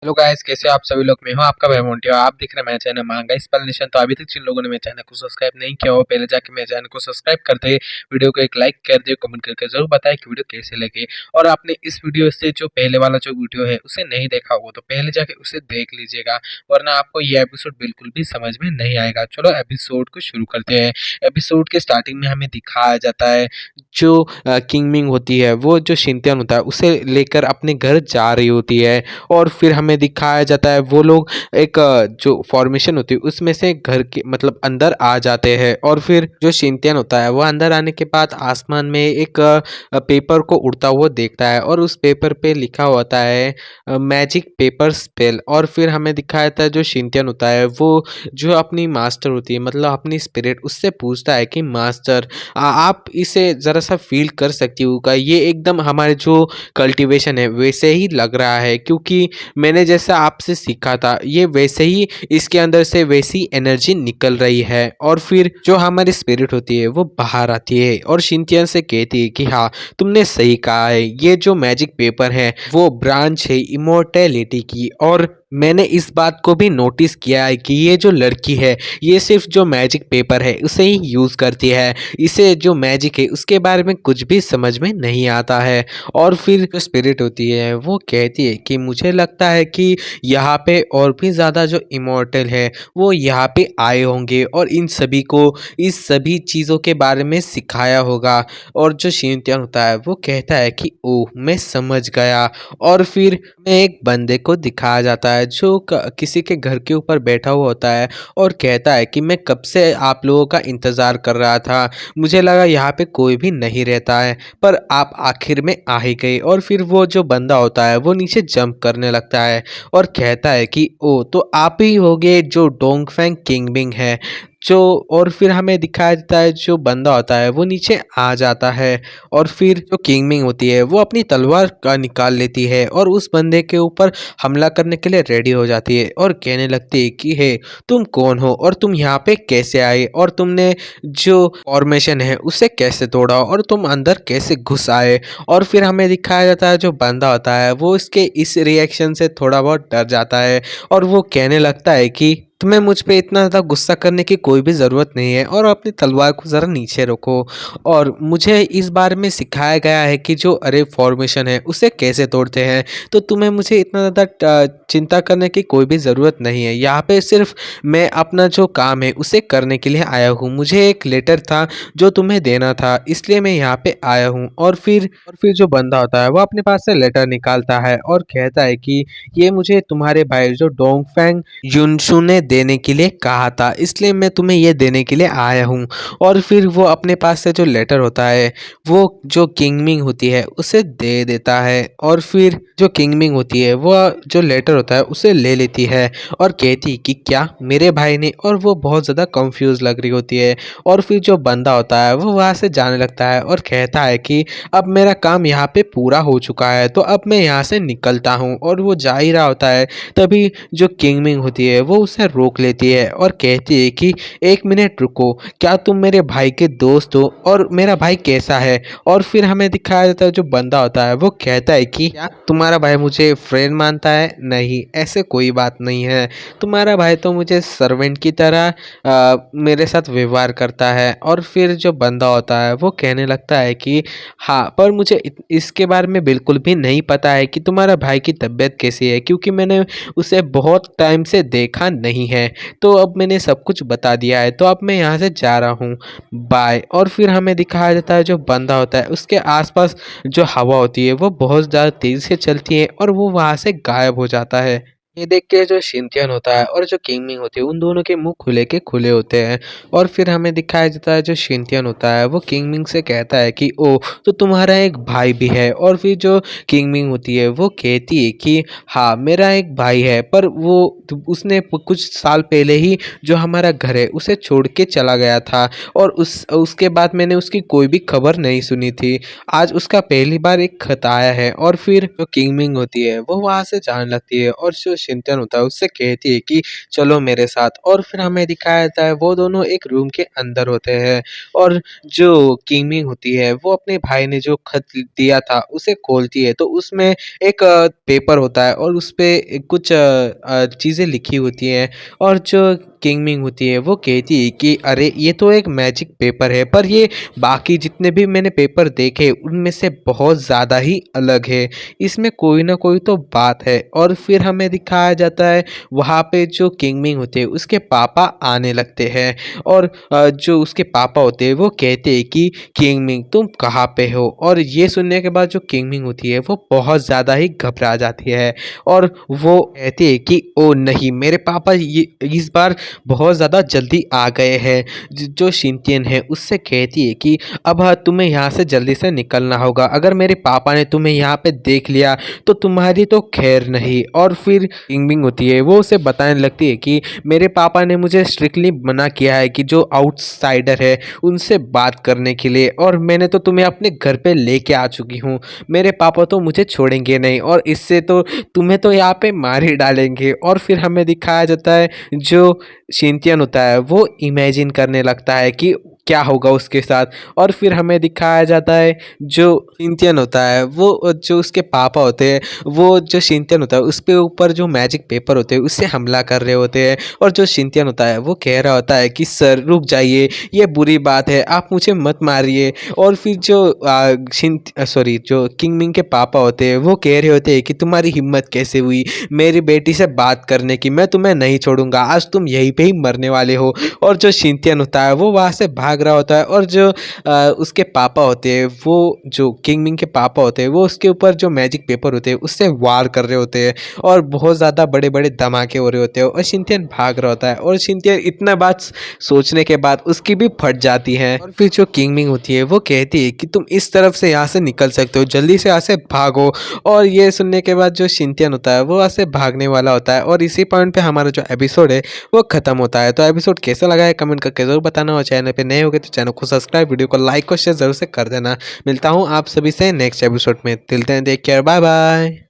Hello guys, कैसे हो आप सभी लोग। मैं हूं आपका भाई मोंटी और आप देख रहे हैं मेरा चैनल महंगा एक्सप्लेनेशन। तो अभी तक जिन लोगों ने मेरे चैनल को सब्सक्राइब नहीं किया हो, पहले जाके मेरे चैनल को सब्सक्राइब कर दे, वीडियो को एक लाइक कर दे, कमेंट करके जरूर बताएं कि वीडियो कैसे लगे। और आपने इस वीडियो से जो पहले वाला जो वीडियो है उसे नहीं देखा होगा तो पहले जाके उसे देख लीजिएगा, वरना आपको ये एपिसोड बिल्कुल भी समझ में नहीं आएगा। चलो एपिसोड को शुरू करते हैं। एपिसोड के स्टार्टिंग में हमें दिखाया जाता है जो किंग मिंग होती है, वो जो शिनतियन होता है उसे लेकर अपने घर जा रही होती है। और फिर हमें दिखाया जाता है वो लोग एक जो फॉर्मेशन होती है उसमें से घर के मतलब अंदर आ जाते हैं। और फिर जो शिनतियन होता है वो अंदर आने के बाद आसमान में एक पेपर को उड़ता हुआ देखता है और उस पेपर पे लिखा होता है मैजिक पेपर स्पेल। और फिर हमें दिखाया जाता है जो शिनतियन होता है वो जो अपनी मास्टर होती है मतलब अपनी स्पिरिट उससे पूछता है कि मास्टर आप इसे ज़रा सा फील कर सकती हो का, ये एकदम हमारे जो कल्टीवेशन है वैसे ही लग रहा है, क्योंकि मैंने जैसा आपसे सीखा था ये वैसे ही इसके अंदर से वैसी एनर्जी निकल रही है। और फिर जो हमारी स्पिरिट होती है वो बाहर आती है और शिनतियन से कहती है कि हाँ, तुमने सही कहा है, ये जो मैजिक पेपर है वो ब्रांच है इमोर्टेलिटी की। और मैंने इस बात को भी नोटिस किया है कि ये जो लड़की है ये सिर्फ जो मैजिक पेपर है उसे ही यूज़ करती है, इसे जो मैजिक है उसके बारे में कुछ भी समझ में नहीं आता है। और फिर जो स्पिरिट होती है वो कहती है कि मुझे लगता है कि यहाँ पे और भी ज़्यादा जो इमॉर्टल है वो यहाँ पे आए होंगे और इन सभी को इस सभी चीज़ों के बारे में सिखाया होगा। और जो शिनतियन होता है वो कहता है कि ओह, मैं समझ गया। और फिर हमें एक बंदे को दिखाया जाता है जो किसी के घर के ऊपर बैठा हुआ होता है और कहता है कि मैं कब से आप लोगों का इंतज़ार कर रहा था, मुझे लगा यहाँ पे कोई भी नहीं रहता है, पर आप आखिर में आ ही गए। और फिर वो जो बंदा होता है वो नीचे जंप करने लगता है और कहता है कि ओ, तो आप ही होगे जो डोंगफेंग किंगमिंग है जो। और फिर हमें दिखाया जाता है जो बंदा होता है वो नीचे आ जाता है और फिर जो किंगमिंग होती है वो अपनी तलवार का निकाल लेती है और उस बंदे के ऊपर हमला करने के लिए रेडी हो जाती है और कहने लगती है कि हे, तुम कौन हो और तुम यहाँ पे कैसे आए और तुमने जो फॉर्मेशन है उसे कैसे तोड़ा और तुम अंदर कैसे घुस आए। और फिर हमें दिखाया जाता है जो बंदा होता है वो इसके इस रिएक्शन से थोड़ा बहुत डर जाता है और वो कहने लगता है कि तुम्हें मुझ पे इतना ज़्यादा गुस्सा करने की कोई भी ज़रूरत नहीं है और अपनी तलवार को ज़रा नीचे रखो। और मुझे इस बारे में सिखाया गया है कि जो अरे फॉर्मेशन है उसे कैसे तोड़ते हैं, तो तुम्हें मुझे इतना ज़्यादा चिंता करने की कोई भी ज़रूरत नहीं है। यहाँ पे सिर्फ मैं अपना जो काम है उसे करने के लिए आया हूँ, मुझे एक लेटर था जो तुम्हें देना था, इसलिए मैं यहाँ पे आया हूँ। और फिर जो बंदा होता है वो अपने पास से लेटर निकालता है और कहता है कि ये मुझे तुम्हारे भाई जो डोंगफेंग युनशु ने देने के लिए कहा था, इसलिए मैं तुम्हें ये देने के लिए आया हूँ। और फिर वो अपने पास से जो लेटर होता है वो जो किंगमिंग होती है उसे दे देता है। और फिर जो किंगमिंग होती है वो जो लेटर होता है उसे ले लेती है और कहती कि क्या मेरे भाई ने, और वो बहुत ज़्यादा कंफ्यूज लग रही होती है। और फिर जो बंदा होता है वो वहाँ से जाने लगता है और कहता है कि अब मेरा काम यहाँ पे पूरा हो चुका है तो अब मैं यहाँ से निकलता हूँ। और वो जा ही रहा होता है तभी जो किंगमिंग होती है वो उसे रोक लेती है और कहती है कि एक मिनट रुको, क्या तुम मेरे भाई के दोस्त हो और मेरा भाई कैसा है। और फिर हमें दिखाया जाता है जो बंदा होता है वो कहता है कि क्या तुम्हारा भाई मुझे फ्रेंड मानता है, नहीं ऐसे कोई बात नहीं है, तुम्हारा भाई तो मुझे सर्वेंट की तरह मेरे साथ व्यवहार करता है। और फिर जो बंदा होता है वो कहने लगता है कि हाँ, पर मुझे इसके बारे में बिल्कुल भी नहीं पता है कि तुम्हारा भाई की तबीयत कैसी है, क्योंकि मैंने उसे बहुत टाइम से देखा नहीं है। तो अब मैंने सब कुछ बता दिया है, तो अब मैं यहाँ से जा रहा हूँ, बाय। और फिर हमें दिखाया जाता है जो बंदा होता है उसके आसपास जो हवा होती है वो बहुत ज़्यादा तेज़ी से चलती है और वो वहाँ से गायब हो जाता है। ये देख के जो शिनचैन होता है और जो किंगमिंग होती है उन दोनों के मुंह खुले के खुले होते हैं। और फिर हमें दिखाया जाता है जो शिनचैन होता है वो किंगमिंग से कहता है कि ओ, तो तुम्हारा एक भाई भी है। और फिर जो किंगमिंग होती है वो कहती है कि हाँ, मेरा एक भाई है, पर वो उसने कुछ साल पहले ही जो हमारा घर है उसे छोड़ के चला गया था और उसके बाद मैंने उसकी कोई भी खबर नहीं सुनी थी। आज उसका पहली बार एक खत आया है। और फिर जो किंगमिंग होती है वो वहाँ से जाने लगती है और जो शिनचैन होता है उससे कहती है कि चलो मेरे साथ, और फिर हमें दिखाया जाता है वो दोनों एक रूम के अंदर होते हैं और जो किंगमिंग होती है वो अपने भाई ने जो खत दिया था उसे खोलती है, तो उसमें एक पेपर होता है और उसपे कुछ चीज़ें लिखी होती हैं और जो किंगमिंग होती है वो कहती है कि अरे ये तो एक मैजिक पेपर है, पर ये बाकी जितने भी मैंने पेपर देखे उनमें से बहुत ज़्यादा ही अलग है, इसमें कोई ना कोई तो बात है। और फिर हमें दिखाया जाता है वहाँ पे जो किंगमिंग होते हैं उसके पापा आने लगते हैं और जो उसके पापा होते हैं वो कहते हैं कि किंगमिंग तुम कहाँ पे हो, और ये सुनने के बाद जो किंगमिंग होती है वो बहुत ज़्यादा ही घबरा जाती है और वो कहती है कि ओ नहीं, मेरे पापा ये इस बार बहुत ज़्यादा जल्दी आ गए हैं। जो शिनचैन है उससे कहती है कि अब तुम्हें यहाँ से जल्दी से निकलना होगा, अगर मेरे पापा ने तुम्हें यहाँ पे देख लिया तो तुम्हारी तो खैर नहीं। और फिर किंगमिंग होती है वो उसे बताने लगती है कि मेरे पापा ने मुझे स्ट्रिक्टली मना किया है कि जो आउटसाइडर है उनसे बात करने के लिए, और मैंने तो तुम्हें अपने घर पे लेके आ चुकी हूँ, मेरे पापा तो मुझे छोड़ेंगे नहीं और इससे तो तुम्हें तो यहाँ पे मार ही डालेंगे। और फिर हमें दिखाया जाता है जो शिनचैन होता है वो इमेजिन करने लगता है कि क्या होगा उसके साथ, और फिर हमें दिखाया जाता है जो शिनचैन होता है वो जो उसके पापा होते हैं वो जो शिनचैन होता है उसके ऊपर जो मैजिक पेपर होते हैं उससे हमला कर रहे होते हैं, और जो शिनचैन होता है वो कह रहा होता है कि सर रुक जाइए, ये बुरी बात है, आप मुझे मत मारिए। और फिर जो जो किंगमिंग के पापा होते हैं वो कह रहे होते हैं कि तुम्हारी हिम्मत कैसे हुई मेरी बेटी से बात करने की, मैं तुम्हें नहीं छोड़ूंगा, आज तुम यहीं पे ही मरने वाले हो। और जो शिनचैन होता है वो वहाँ से भाग रहा होता है और जो उसके पापा होते हैं वो जो किंगमिंग के पापा होते हैं वो उसके ऊपर जो मैजिक पेपर होते हैं उससे वार कर रहे होते हैं और बहुत ज़्यादा बड़े बड़े धमाके हो रहे होते हैं और शिनचैन भाग रहा होता है, और शिनचैन इतना बात सोचने के बाद उसकी भी फट जाती है। और फिर जो किंगमिंग होती है वो कहती है कि तुम इस तरफ से यहाँ से निकल सकते हो, जल्दी से यहाँ से भागो। और ये सुनने के बाद जो शिनचैन होता है वो वहाँ से भागने वाला होता है, और इसी पॉइंट पे हमारा जो एपिसोड है वो खत्म होता है। तो एपिसोड कैसा लगा है कमेंट करके जरूर बताना, और चैनल पे नए हो गए तो चैनल को सब्सक्राइब, वीडियो को लाइक और शेयर जरूर से कर देना। मिलता हूँ आप सभी से नेक्स्ट एपिसोड में, till then take care, bye bye.